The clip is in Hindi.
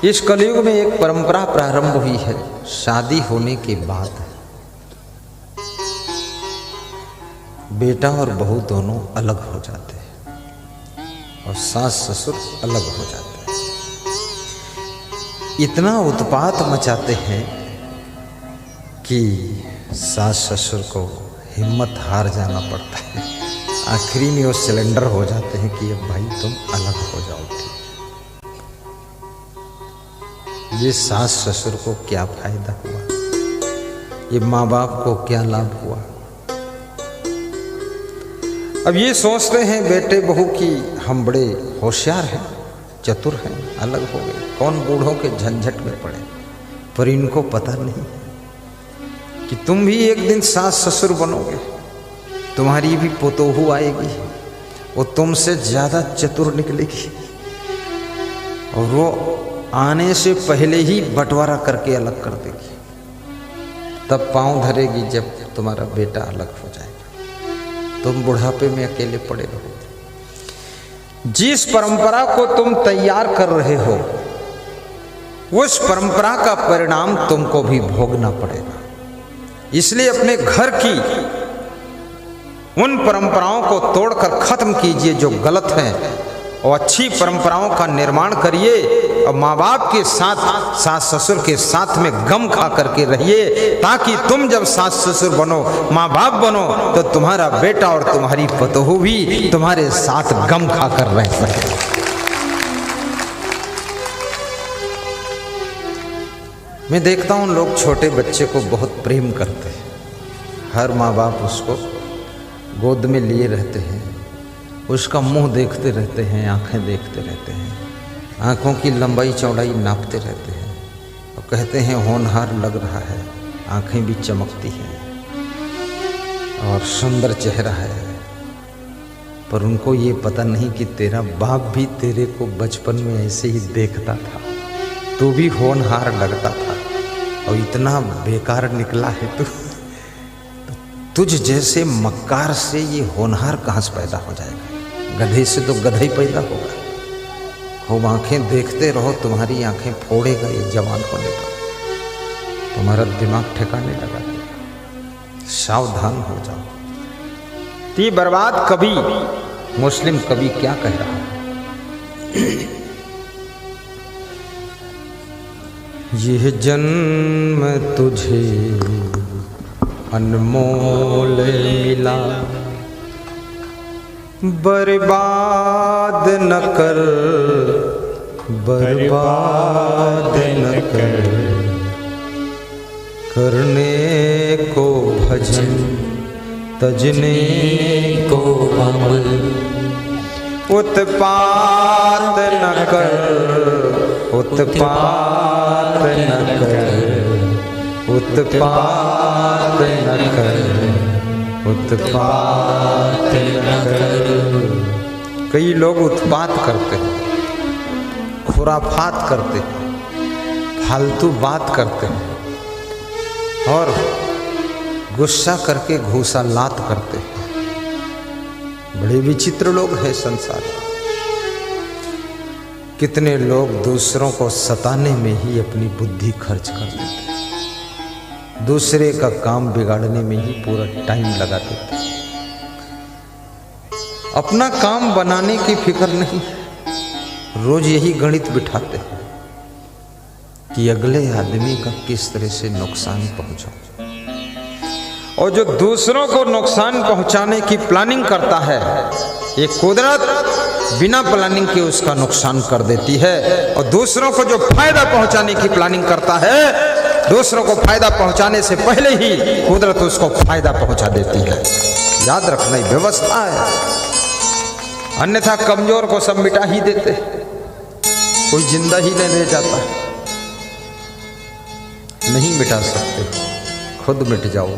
इस कलयुग में एक परंपरा प्रारंभ हुई है। शादी होने के बाद बेटा और बहू दोनों अलग हो जाते हैं और सास ससुर अलग हो जाते हैं। इतना उत्पात मचाते हैं कि सास ससुर को हिम्मत हार जाना पड़ता है। आखिरी में वो सिलेंडर हो जाते हैं कि अब भाई तुम अलग हो जाओगे। ये सास ससुर को क्या फायदा हुआ, ये माँ बाप को क्या लाभ हुआ। अब ये सोचते हैं बेटे बहू की हम बड़े होशियार हैं, चतुर हैं, अलग हो गए, कौन बूढ़ों के झंझट में पड़े। पर इनको पता नहीं कि तुम भी एक दिन सास ससुर बनोगे, तुम्हारी भी पोतोहू आएगी, वो तुमसे ज्यादा चतुर निकलेगी और वो आने से पहले ही बंटवारा करके अलग कर देगी। तब पांव धरेगी जब तुम्हारा बेटा अलग हो जाएगा, तुम बुढ़ापे में अकेले पड़े रहोगे। जिस परंपरा को तुम तैयार कर रहे हो उस परंपरा का परिणाम तुमको भी भोगना पड़ेगा। इसलिए अपने घर की उन परंपराओं को तोड़कर खत्म कीजिए जो गलत हैं और अच्छी परंपराओं का निर्माण करिए और माँ बाप के साथ सास ससुर के साथ में गम खा करके रहिए, ताकि तुम जब सास ससुर बनो, माँ बाप बनो, तो तुम्हारा बेटा और तुम्हारी पतोहू भी तुम्हारे साथ गम खा कर रह सके। मैं देखता हूँ लोग छोटे बच्चे को बहुत प्रेम करते हैं, हर माँ बाप उसको गोद में लिए रहते हैं, उसका मुंह देखते रहते हैं, आंखें देखते रहते हैं, आंखों की लंबाई चौड़ाई नापते रहते हैं और कहते हैं होनहार लग रहा है, आंखें भी चमकती हैं और सुंदर चेहरा है। पर उनको ये पता नहीं कि तेरा बाप भी तेरे को बचपन में ऐसे ही देखता था, तू भी होनहार लगता था और इतना बेकार निकला है तू। तुझ जैसे मक्कार से ये होनहार कहाँ से पैदा हो जाएगा? गधे से तो गधा ही पैदा होगा। खूब आंखें देखते रहो, तुम्हारी आंखें फोड़ेगा ये जवान होने पर, तुम्हारा दिमाग ठिकाने लगा देगा। सावधान हो जाओ। ती बर्बाद कवि, मुस्लिम कवि क्या कह रहा है? यह जन्म तुझे अनमोल मिला, बर्बाद न कर, बर्बाद न कर, करने को भजन तजने को अमल, उत्पात न कर, उत्पात न कर, उत्पात न कर, उत्पात न कर। कई लोग उत्पात करते हैं, खुराफात करते हैं, फालतू बात करते हैं और गुस्सा करके घूसा लात करते हैं। बड़े विचित्र लोग हैं संसार में। कितने लोग दूसरों को सताने में ही अपनी बुद्धि खर्च कर देते हैं, दूसरे का काम बिगाड़ने में ही पूरा टाइम लगा देते हैं। अपना काम बनाने की फिक्र नहीं, रोज यही गणित बिठाते हैं कि अगले आदमी का किस तरह से नुकसान पहुंचाऊं। और जो दूसरों को नुकसान पहुंचाने की प्लानिंग करता है, ये कुदरत बिना प्लानिंग के उसका नुकसान कर देती है। और दूसरों को जो फायदा पहुंचाने की प्लानिंग करता है, दूसरों को फायदा पहुंचाने से पहले ही कुदरत उसको फायदा पहुंचा देती है। याद रखना, व्यवस्था है, अन्यथा कमजोर को सब मिटा ही देते, कोई जिंदा ही नहीं रह जाता। नहीं मिटा सकते, खुद मिट जाओ।